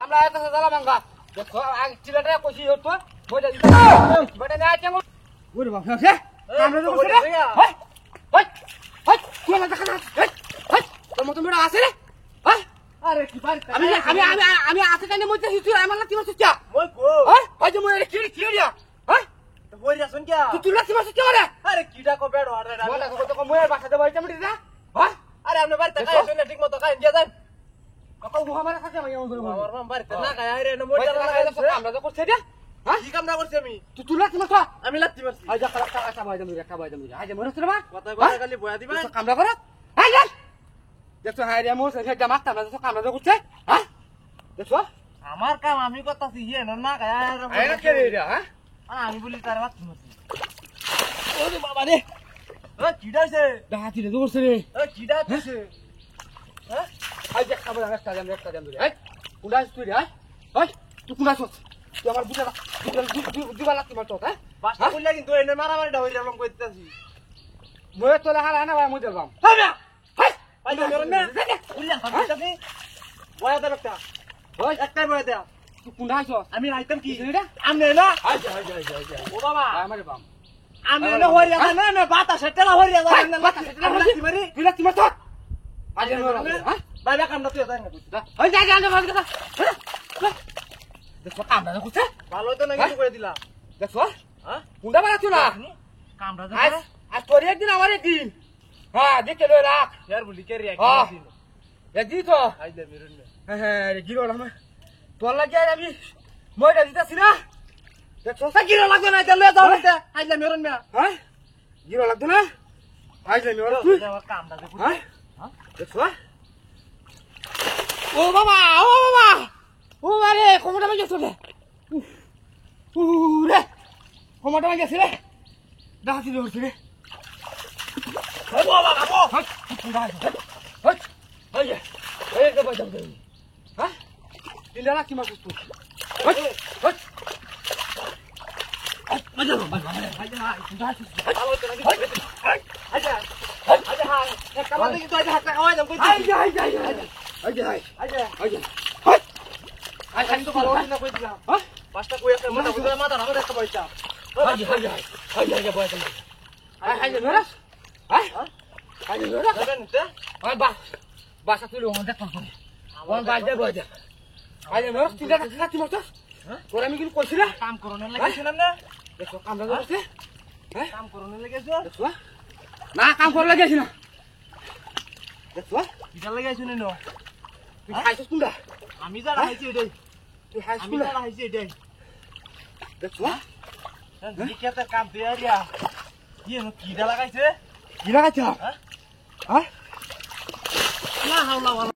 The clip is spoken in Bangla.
আমরা এত জ্বালা ভাঙ্গা দেখো আগে চিলাটা কইছি হতো বইটা বইটা না আছে ওরে বাবা আছে আমরা তো বসে রে হাই হাই হাই তুই না দেখা হাই হাই তোর মত মেরা আছে রে হাই আরে কি পার আমি আছে জানি মইতে তুই আমার লাগি মাসু চা মই কো হাই হাই যে মই কি রিয়া হাই তো বইরা শুন কি তুই লাগি মাসু চা রে আরে কিডা কো বেড় আরে বলা তো মই বাসা দে বইটা মিটি না হাই আরে আমরা বাড়িতে খাই শুনে ঠিক মতো খাই দিয়া যান কাকা মুহা মারা খাচ্ছে আমি আমার মাম বাড়িতে না খাই আরে না মই জানা লাগাইলাম আমরা তো করছে এটা হ্যাঁ কি কাম না করছি আমি তুই লাগি মাসু আমি লাগি মাসু আই যা খারাপ টাকা বাই দাম রেখা বাই দাম আই যে মরছ রে বা কথা বলা খালি বয়া দিবা কামরা করে আই যা দেখো হাই রে মোর সে জামা তা না তো কামরা করছে হ্যাঁ দেখো আমার কাম আমি করতেছি ইয়ে না খাই আরে কে রে হ্যাঁ আমি বলি তার বাত মাসু ওরে বাবা রে ও চিড়াছে ডাহাতি রে দৌড়ছে রে ও চিড়াছে হ্যাঁ আই দেখ খাবার একটা জাম রে এই কুড়াস তুই রে এই তুই কুড়াস তুই আমার বুঝা দিবা লাগতে মারতো হ্যাঁ বাসা কইলা কিন্তু এনে মারামারিটা হইরা লম কইতাছি মই তো লাহালা না ভাই মই দেবাম হাই না হাই পাই মেরন না কুড়িয়া খাবি বয়া দে একটা ওই একটাই বয়া দে তুই কুড়াস আমি আইতাম কি রে আমনে না হাই ও বাবা আমারে বাম আমি না হইয়া না না বাতাসে তেলা হইয়া যায় না বাতাসে তেলা লাগি মারি বিলাতি মারতো আজ হ্যাঁ বাইরে কামটা তুই যাই না তুই ওই যা ভাগ দেখা দেখো কামটা না কুছে ভালো তো না কিছু করে দিলা দেখো হ্যাঁ কুন্ডা বানাছো না কামটা যা আজ তোর একদিন আমার একদিন হ্যাঁ দেখে লই রাখ यार বলি কে রে একদিন একদিন তো আইলে মেরুন হ্যাঁ রে গিরো না তোর লাগি আমি মইটা দিতাছি না দেখো সা গিরো লাগবে না চলে যাও না আইলে মেরুন না হ্যাঁ গিরো লাগবে না আইলে মেরুন তুই আমার কামটা দেখো হ্যাঁ দেখো ও বাবা ও আরে কোমরটা ভাঙে গেছে রে রে কোমরটা ভাঙে গেছে রে ডাকি ধরছে রে ও বাবা বাবা এই কে বাজাম দে হ্যাঁ ইলা কি মাছ তুই বাজাম বাজাম আচ্ছা হাই একটা বাজে কিন্তু আজ হাত খাওয়াই দাম কই আই খালি তো ভালো না কই দিলাম হ্যাঁ পাঁচটা কই একটা মোটা বুঝা মাথা না একটা পয়সা হাই বয় তুমি হাই ধরা হাই ধরা যাবেন তো হাই বাসা তুই ওমন দেখ কোন ওমন বাজে বয় দে হাই ধরা তুই দেখা খাতি মত হ্যাঁ তোর আমি কিন্তু কইছিলা কাম করনের লাগাইছিলাম না দেখো কাম লাগাইছে হ্যাঁ কাম করনের লাগাইছো দেখো না কাম কর লাগাইছি না দেখো কিটা লাগাইছ না নো তুই খাইছস কোনটা আমি যা খাইছি এটাই তুই খাইছস আমি যা খাইছি এটাই দেখো হ্যাঁ দিকেতে কাম দেয়া ইয়ে নো কিটা লাগাইছে কি লাগাইছ হ্যাঁ না হাওলা